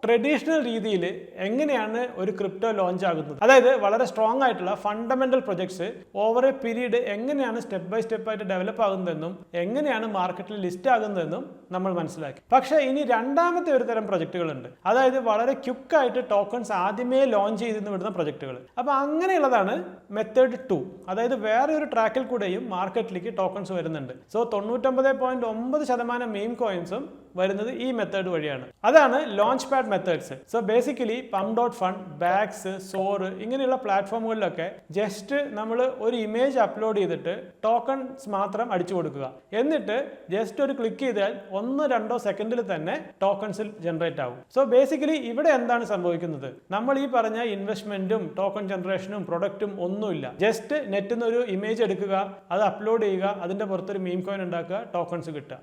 Traditional രീതിയിൽ എങ്ങനെയാണ് ഒരു ക്രിപ്റ്റോ ലോഞ്ച് ആകുന്നത്, അതായത് വളരെ സ്ട്രോങ് ആയിട്ടുള്ള fundamental projects over A period എങ്ങനെയാണ് സ്റ്റെപ്പ് ബൈ സ്റ്റെപ്പ് ആയിട്ട് ഡെവലപ്പ് ആകുന്നതെന്നും എങ്ങനെയാണ് മാർക്കറ്റിൽ ലിസ്റ്റ് ആകുന്നതെന്നും നമ്മൾ മനസ്സിലാക്കി. പക്ഷേ ഇനി രണ്ടാമത്തെ ഒരു തരം പ്രൊജക്റ്റുകളുണ്ട്, അതായത് വളരെ ക്വിക്കായിട്ട് ടോക്കൺസ് ആദ്യമേ ലോഞ്ച് ചെയ്തെന്ന് വിടുന്ന പ്രൊജക്റ്റുകൾ. അപ്പോൾ അങ്ങനെയുള്ളതാണ് മെത്തേഡ് 2. അതായത് വേറെ ഒരു ട്രാക്കിൽ കൂടെയും മാർക്കറ്റിലേക്ക് ടോക്കൺസ് വരുന്നുണ്ട്. സോ 99.9% മീം കോയിൻസും വരുന്നത് ഈ മെത്തേഡ് വഴിയാണ്. അതാണ് launch pad methods. So basically pump.fund, ബാക്സ്, സോർ ഇങ്ങനെയുള്ള പ്ലാറ്റ്ഫോമുകളിലൊക്കെ ജസ്റ്റ് നമ്മൾ ഒരു ഇമേജ് അപ്ലോഡ് ചെയ്തിട്ട് ടോക്കൺസ് മാത്രം അടിച്ചു കൊടുക്കുക. എന്നിട്ട് ജസ്റ്റ് ഒരു ക്ലിക്ക് ചെയ്താൽ 1-2 സെക്കൻഡിൽ തന്നെ ടോക്കൺസിൽ ജനറേറ്റ് ആവും. സോ ബേസിക്കലി ഇവിടെ എന്താണ് സംഭവിക്കുന്നത്? നമ്മൾ ഈ പറഞ്ഞ ഇൻവെസ്റ്റ്മെന്റും ടോക്കൺ ജനറേഷനും പ്രൊഡക്റ്റും ഒന്നുമില്ല. ജസ്റ്റ് നെറ്റിൽ നിന്ന് ഒരു ഇമേജ് എടുക്കുക, അത് അപ്ലോഡ് ചെയ്യുക, അതിന്റെ പുറത്തൊരു മീം കോയിൻ ഉണ്ടാക്കുക, ടോക്കൺസ് കിട്ടുക.